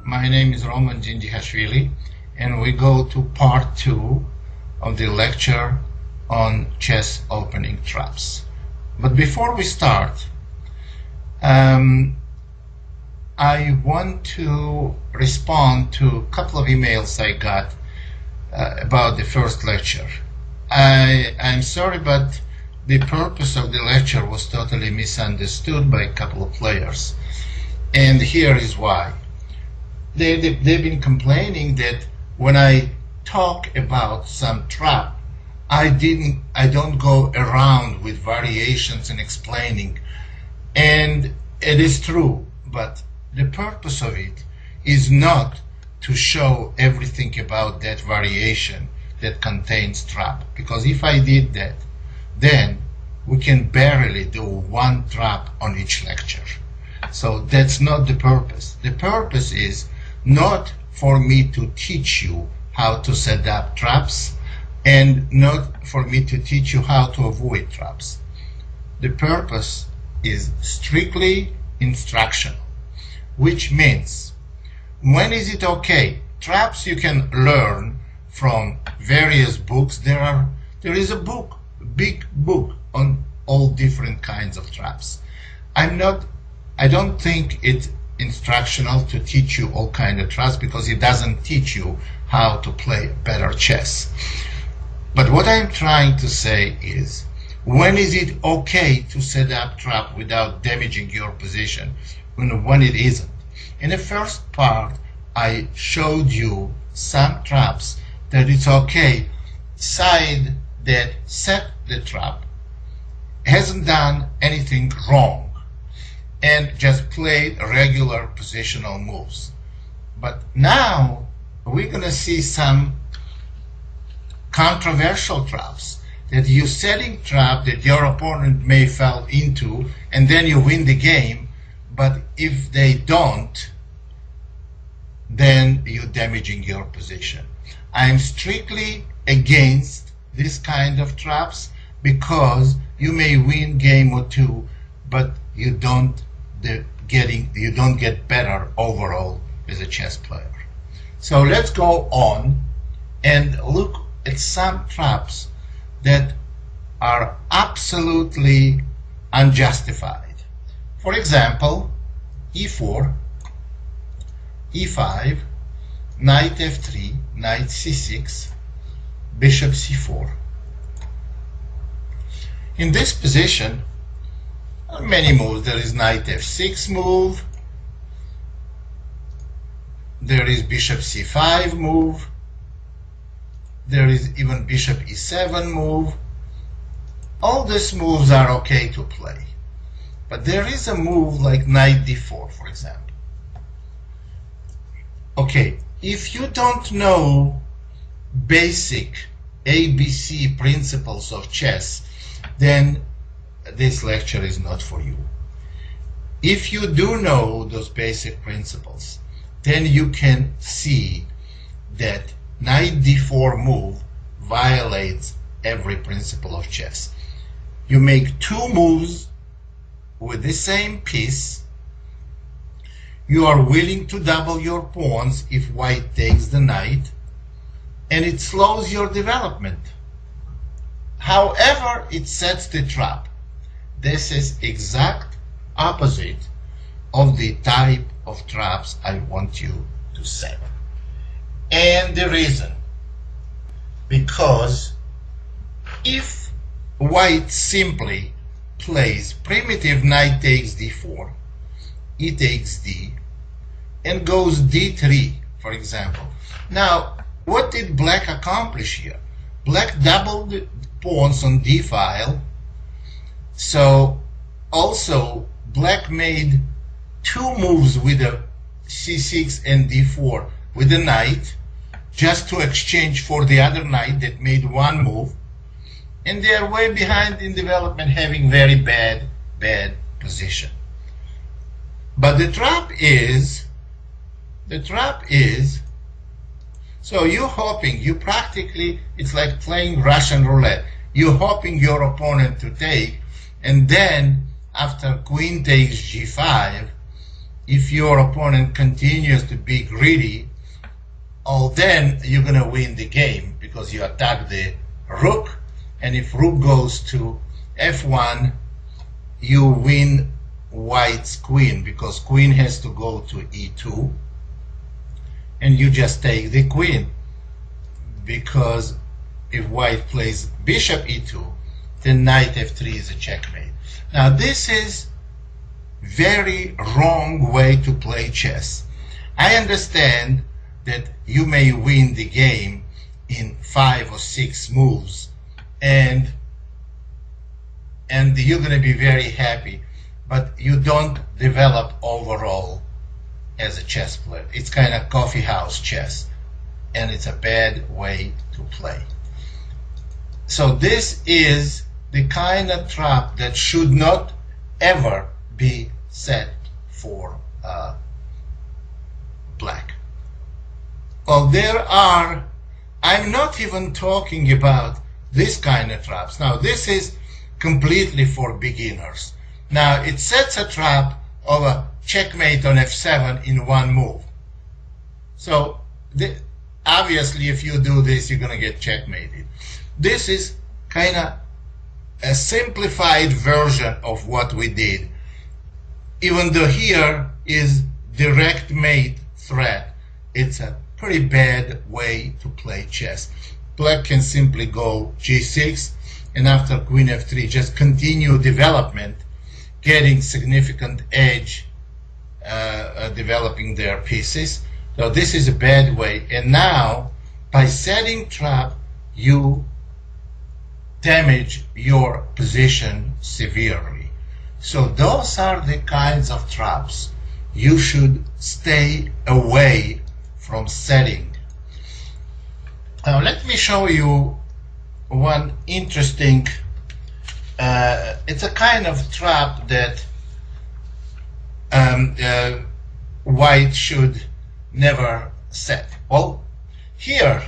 My name is Roman Dzindzichashvili, and we go to part 2 of the lecture on chess opening traps. But before we start, I want to respond to a couple of emails I got about the first lecture. I'm sorry, but the purpose of the lecture was totally misunderstood by a couple of players. And here is why. They've been complaining that when I talk about some trap, I don't go around with variations and explaining. And it is true, but the purpose of it is not to show everything about that variation that contains trap. Because if I did that, then we can barely do one trap on each lecture. So that's not the purpose. The purpose is not for me to teach you how to set up traps and not for me to teach you how to avoid traps. The purpose is strictly instructional, which means when is it okay? Traps you can learn from various books. There is a book, a big book on all different kinds of traps. I don't think it's instructional to teach you all kinds of traps because it doesn't teach you how to play better chess. But what I'm trying to say is, when is it okay to set up trap without damaging your position when it isn't? In the first part, I showed you some traps that it's okay. Side that set the trap hasn't done anything wrong and just played regular positional moves. But now we're going to see some controversial traps that you setting trap that your opponent may fall into, and then you win the game. But if they don't, then you're damaging your position. I'm strictly against this kind of traps because you may win game or two, but you don't get better overall as a chess player. So let's go on and look at some traps that are absolutely unjustified. For example, e4, e5, knight f3, knight c6, bishop c4. In this position, many moves. There is knight f6 move, there is bishop c5 move, there is even bishop e7 move. All these moves are okay to play. But there is a move like knight d4, for example. Okay, if you don't know basic ABC principles of chess, then this lecture is not for you. If you do know those basic principles, then you can see that knight d4 move violates every principle of chess. You make two moves with the same piece. You are willing to double your pawns if white takes the knight, and it slows your development. However, it sets the trap. This is exact opposite of the type of traps I want you to set. And the reason, because if white simply plays primitive knight takes d4, e takes d, and goes d3, for example. Now, what did black accomplish here? Black doubled the pawns on d file. So also black made two moves with a c6 and d4 with the knight, just to exchange for the other knight that made one move, and they are way behind in development, having very bad position. But the trap is, so you're hoping, it's like playing Russian roulette. You're hoping your opponent to take, and then after queen takes g5, if your opponent continues to be greedy, oh, then you're going to win the game because you attack the rook, and if rook goes to f1, you win white's queen because queen has to go to e2, and you just take the queen, because if white plays bishop e2, then knight f3 is a checkmate. Now this is very wrong way to play chess. I understand that you may win the game in 5 or 6 moves, and you're going to be very happy, but you don't develop overall as a chess player. It's kind of coffee house chess, and it's a bad way to play. So this is the kind of trap that should not ever be set for black. Well, I'm not even talking about this kind of traps. Now, this is completely for beginners. Now, it sets a trap of a checkmate on f7 in one move. So, obviously, if you do this, you're going to get checkmated. This is kind of a simplified version of what we did, even though here is direct mate threat. It's a pretty bad way to play chess. Black can simply go g6, and after queen f3 just continue development, getting significant edge, developing their pieces. So this is a bad way, and now by setting trap you damage your position severely. So those are the kinds of traps you should stay away from setting. Now let me show you one interesting, it's a kind of trap that white should never set. Well, here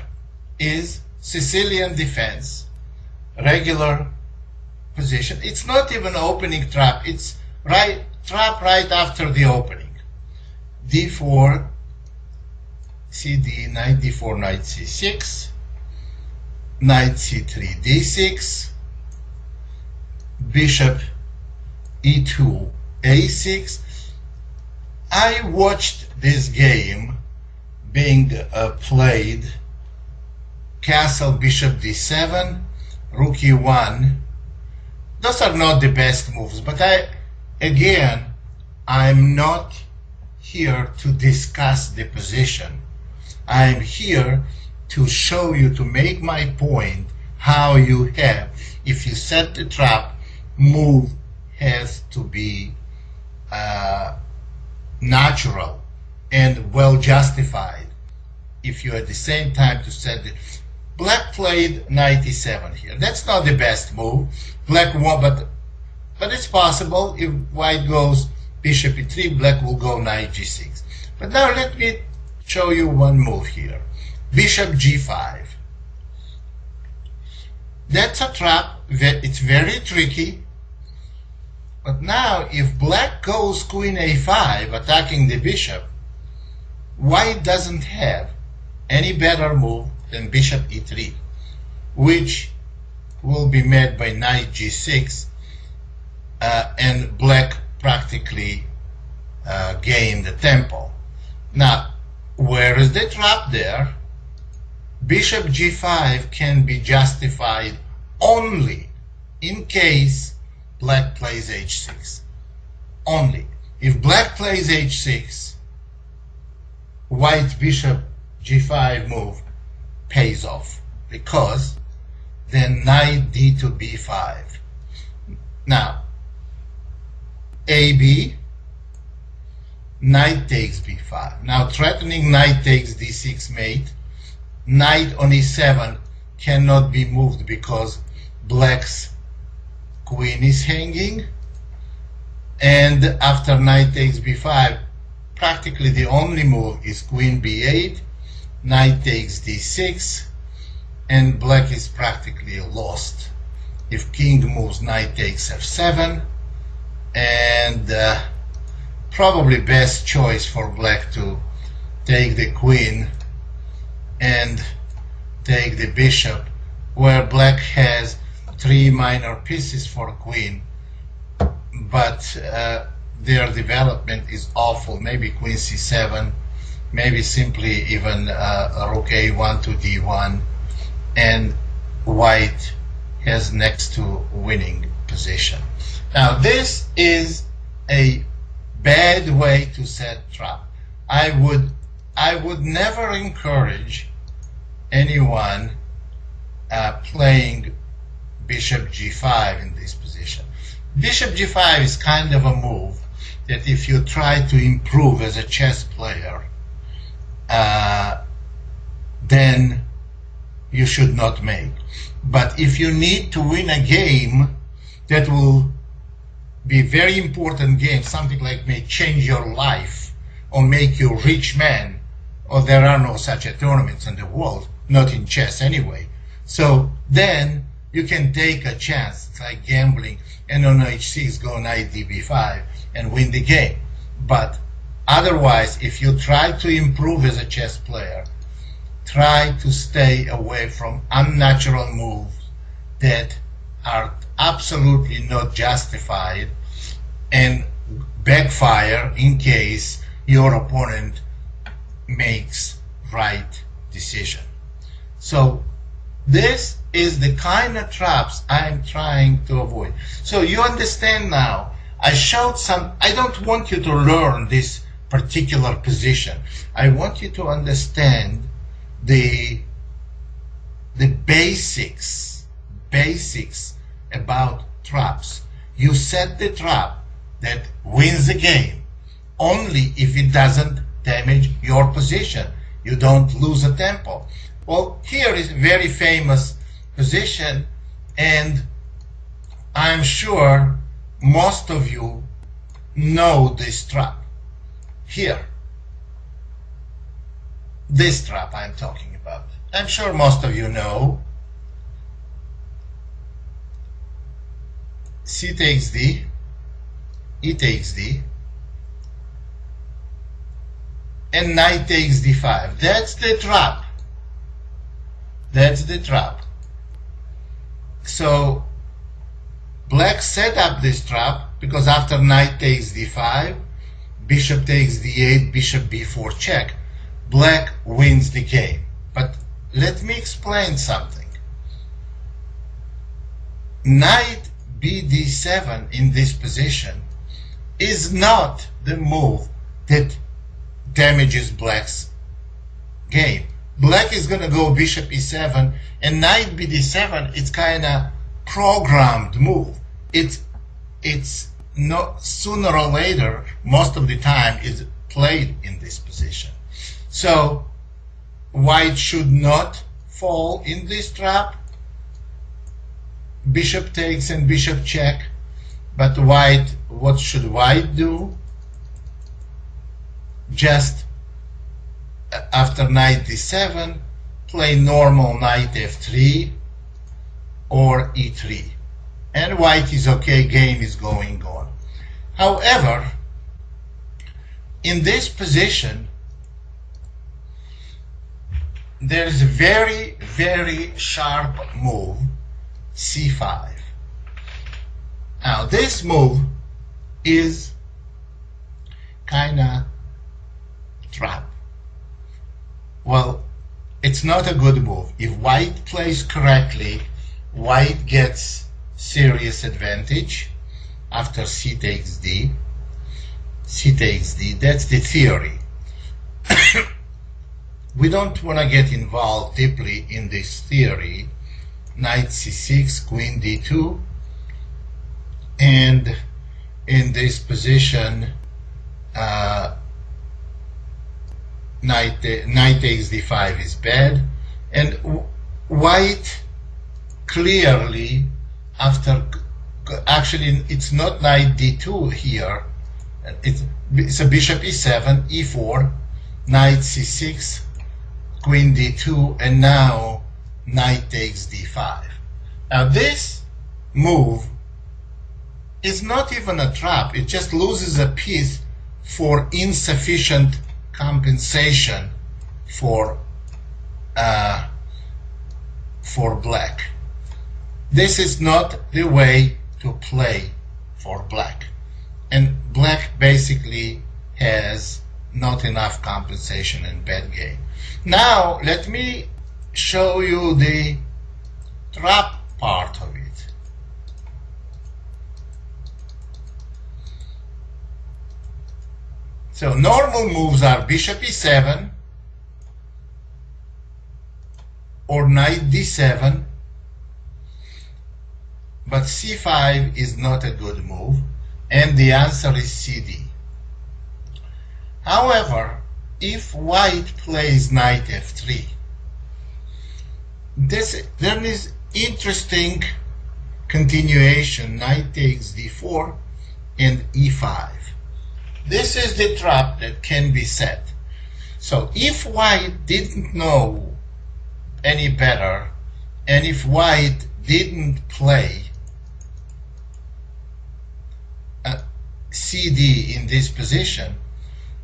is Sicilian defense, regular position. It's not even opening trap, it's trap right after the opening. d4, cd, knight d4, knight c6, knight c3, d6, bishop e2, a6. I watched this game being played, castle, bishop d7, rook e1. Those are not the best moves, but I'm not here to discuss the position. I'm here to show you, to make my point, how you have, if you set the trap, move has to be natural and well justified. If you at the same time to set the black played knight e7 here. That's not the best move. Black won, but it's possible. If white goes bishop e3, black will go knight g6. But now let me show you one move here. Bishop g5. That's a trap. It's very tricky. But now if black goes queen a5, attacking the bishop, white doesn't have any better move than bishop e3, which will be met by knight g6, and black practically gained the tempo. Now, where is the trap there? Bishop g5 can be justified only in case black plays h6. Only. If black plays h6, white bishop g5 move pays off, because then knight d to b5. Now, ab, knight takes b5. Now threatening knight takes d6 mate. Knight on e7 cannot be moved because black's queen is hanging, and after knight takes b5, practically the only move is queen b8, knight takes d6, and black is practically lost. If king moves, knight takes f7, and probably best choice for black to take the queen and take the bishop, where black has 3 minor pieces for queen, but their development is awful. Maybe queen c7, maybe simply even rook a1 to d1, and white has next to winning position. Now this is a bad way to set trap. I would never encourage anyone playing bishop g5 in this position. Bishop g5 is kind of a move that if you try to improve as a chess player, then you should not make. But if you need to win a game that will be a very important game, something like may change your life or make you a rich man, or there are no such tournaments in the world, not in chess anyway. So then you can take a chance. It's like gambling, and on h6 go knight db5 and win the game. But otherwise, if you try to improve as a chess player, try to stay away from unnatural moves that are absolutely not justified and backfire in case your opponent makes right decision. So this is the kind of traps I'm trying to avoid. So you understand now, I showed some, I don't want you to learn this particular position. I want you to understand the basics about traps. You set the trap that wins the game only if it doesn't damage your position. You don't lose a tempo. Well, here is a very famous position, and I'm sure most of you know this trap. Here, this trap I'm talking about. I'm sure most of you know. C takes D, E takes D, and knight takes d5. That's the trap. That's the trap. So black set up this trap because after knight takes d5, bishop takes d8, bishop b4 check, black wins the game. But let me explain something. Knight bd7 in this position is not the move that damages black's game. Black is going to go bishop e7, and knight bd7, it's kind of programmed move. It's not, sooner or later, most of the time, is played in this position. So white should not fall in this trap. Bishop takes and bishop check. But white, what should white do? Just after knight d7, play normal knight f3 or e3. And white is okay, game is going on. However, in this position, there's a very, very sharp move, c5. Now, this move is kind of trap. Well, it's not a good move. If white plays correctly, white gets serious advantage after c takes d. C takes d, that's the theory. We don't want to get involved deeply in this theory. Knight c6, queen d2, and in this position, knight takes d5 is bad, and white clearly, after, actually it's not knight d2 here, it's a bishop e7, e4, knight c6, queen d2, and now knight takes d5. Now this move is not even a trap, it just loses a piece for insufficient compensation for black. This is not the way to play for black, and black basically has not enough compensation in bad game. Now let me show you the trap part of it. So normal moves are bishop e7 or knight d7, but c5 is not a good move, and the answer is cd. However, if white plays knight f3, there is interesting continuation. Knight takes d4 and e5. This is the trap that can be set. So if white didn't know any better, and if white didn't play cd in this position,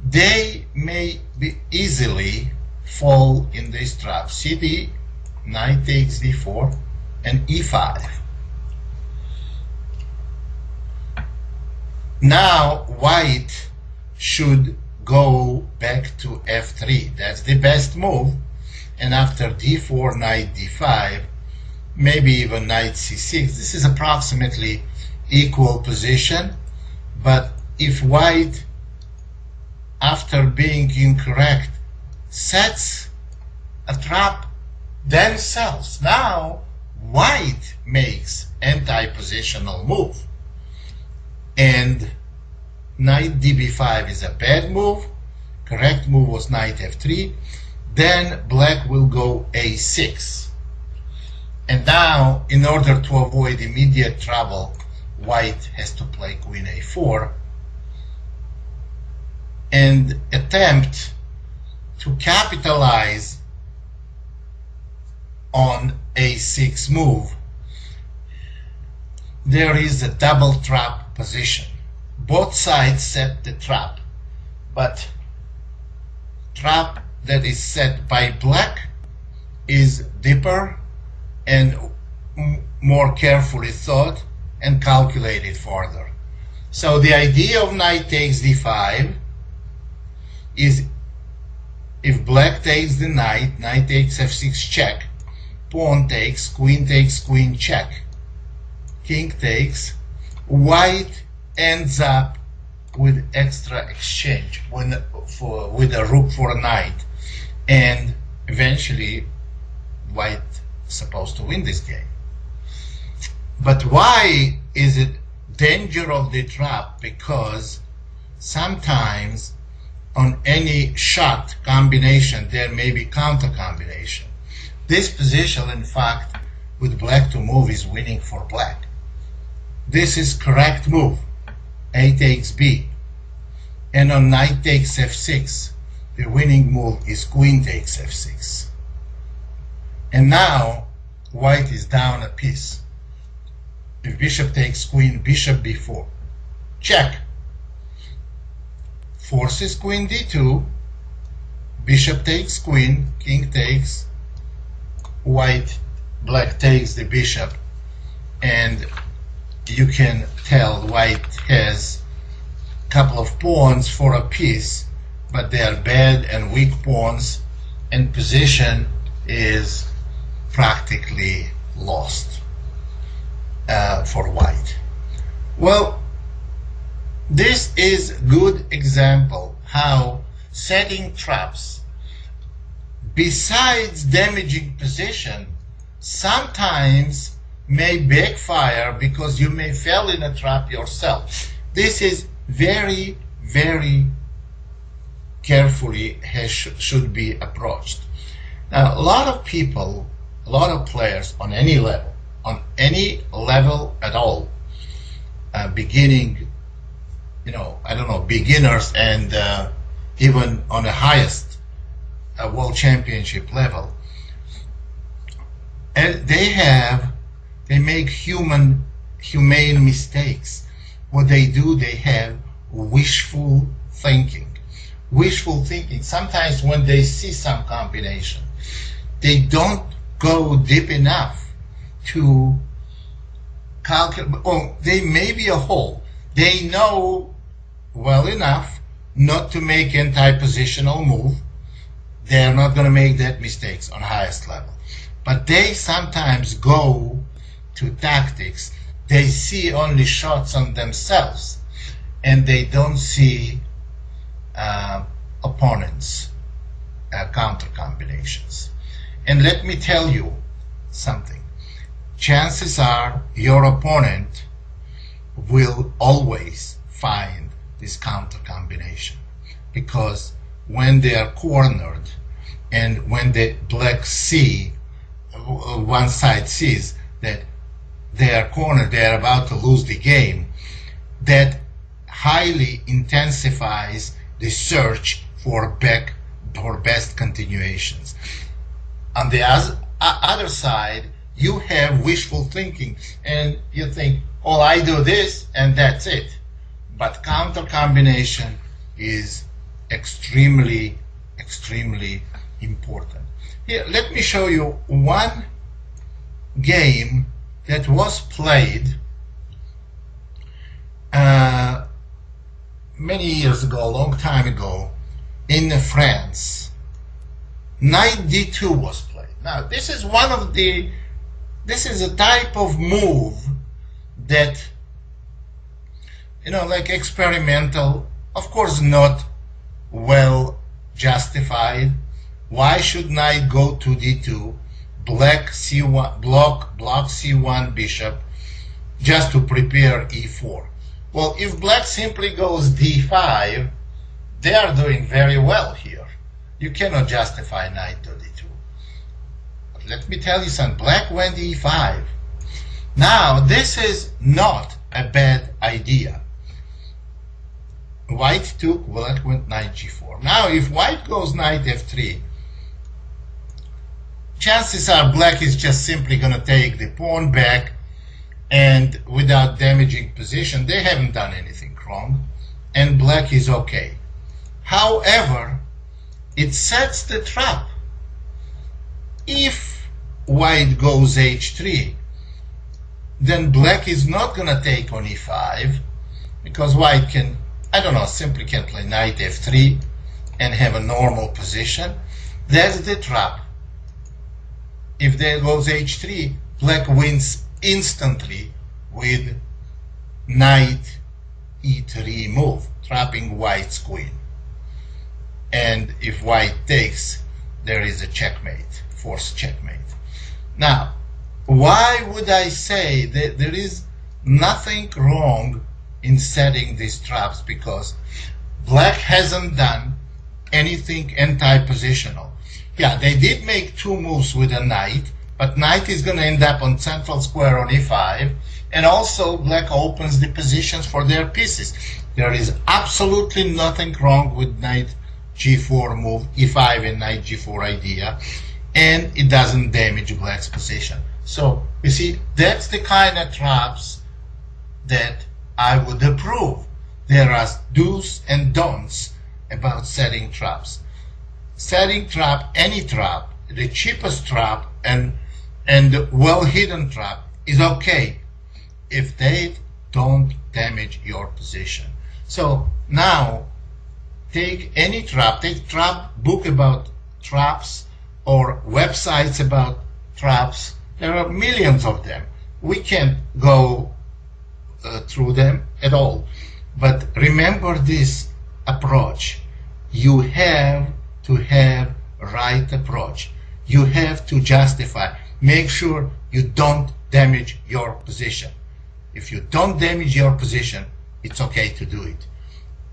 they may be easily fall in this trap. cd, knight takes d4, and e5. Now white should go back to f3. That's the best move. And after d4, knight d5, maybe even knight c6. This is approximately equal position. But if white, after being incorrect, sets a trap themselves, now white makes anti-positional move. And knight db5 is a bad move. Correct move was knight f3. Then black will go a6. And now, in order to avoid immediate trouble, white has to play queen a4 and attempt to capitalize on a6 move. There is a double trap position. Both sides set the trap, but trap that is set by black is deeper and more carefully thought and calculated further. So the idea of knight takes d5 is, if black takes the knight, knight takes f6 check, pawn takes queen check, king takes, white ends up with extra exchange with a rook for a knight, and eventually white is supposed to win this game. But why is it danger of the trap? Because sometimes on any shot combination there may be counter combination. This position, in fact, with black to move is winning for black. This is correct move. A takes b. And on knight takes f6, the winning move is queen takes f6. And now white is down a piece. If bishop takes queen, bishop b4, check. Forces queen d2, bishop takes queen, king takes, black takes the bishop, and you can tell white has a couple of pawns for a piece, but they are bad and weak pawns, and position is practically lost for white. Well, this is a good example how setting traps, besides damaging position, sometimes may backfire because you may fall in a trap yourself. This is very, very carefully should be approached. Now, a lot of people, a lot of players on any level at all, beginning, beginners and even on the highest world championship level, and they make humane mistakes. What they do, they have wishful thinking. Wishful thinking, sometimes when they see some combination, they don't go deep enough to calculate, or they may be a whole. They know well enough not to make anti-positional move. They're not going to make that mistakes on highest level. But they sometimes go to tactics. They see only shots on themselves, and they don't see opponents' counter combinations. And let me tell you something. Chances are your opponent will always find this counter combination, because when they are cornered and when the black see, one side sees that they are cornered, they are about to lose the game, that highly intensifies the search for best continuations. On the other side, you have wishful thinking, and you think, oh, I do this and that's it. But counter combination is extremely, extremely important. Here, let me show you one game that was played many years ago, a long time ago, in France. Knight d2 was played. Now, this is a type of move that, like experimental, of course not well justified. Why should knight go to d2, black c1, block c1 bishop, just to prepare e4? Well, if black simply goes d5, they are doing very well here. You cannot justify knight to d2. But let me tell you something. Black went e5. Now, this is not a bad idea. White took, black went knight g4. Now, if white goes knight f3, chances are black is just simply going to take the pawn back, and without damaging position, they haven't done anything wrong, and black is okay. However, it sets the trap. If white goes h3, then black is not going to take on e5, because white can, simply can play knight f3 and have a normal position. That's the trap. If there goes h3, black wins instantly with knight e3 move, trapping white's queen. And if white takes, there is a checkmate, forced checkmate. Now, why would I say that there is nothing wrong in setting these traps? Because black hasn't done anything anti-positional. Yeah, they did make two moves with a knight, but knight is going to end up on central square on e5, and also black opens the positions for their pieces. There is absolutely nothing wrong with knight g4 move, e5 and knight g4 idea, and it doesn't damage black's position. So, you see, that's the kind of traps that I would approve. There are do's and don'ts about setting traps. Setting trap, any trap, the cheapest trap and well-hidden trap is okay if they don't damage your position. So now, take any trap, take trap book about traps or websites about traps. There are millions of them. We can't go through them at all. But remember this approach. You have to have right approach. You have to justify. Make sure you don't damage your position. If you don't damage your position, it's okay to do it.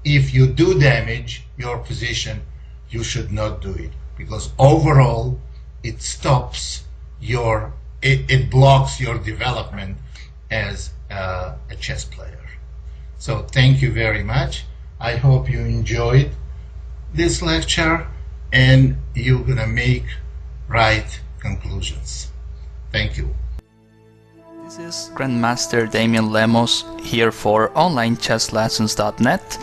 If you do damage your position, you should not do it, because overall it stops your, it blocks your development as a chess player. So thank you very much. I hope you enjoyed this lecture and you're gonna make right conclusions. Thank you. This is Grandmaster Damian Lemos here for OnlineChessLessons.net.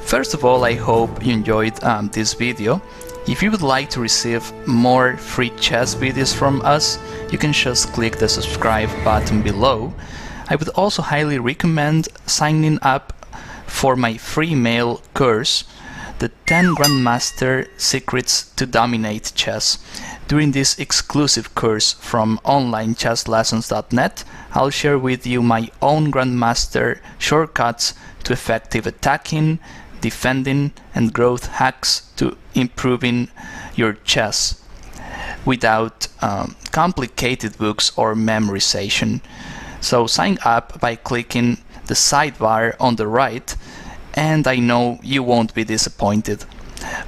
First of all, I hope you enjoyed this video. If you would like to receive more free chess videos from us, you can just click the subscribe button below. I would also highly recommend signing up for my free email course, the 10 Grandmaster Secrets to Dominate Chess. During this exclusive course from onlinechesslessons.net, I'll share with you my own Grandmaster shortcuts to effective attacking, defending, and growth hacks to improving your chess without complicated books or memorization. So sign up by clicking the sidebar on the right, and I know you won't be disappointed.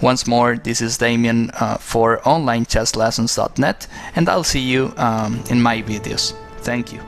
Once more, this is Damien for onlinechesslessons.net, and I'll see you in my videos. Thank you.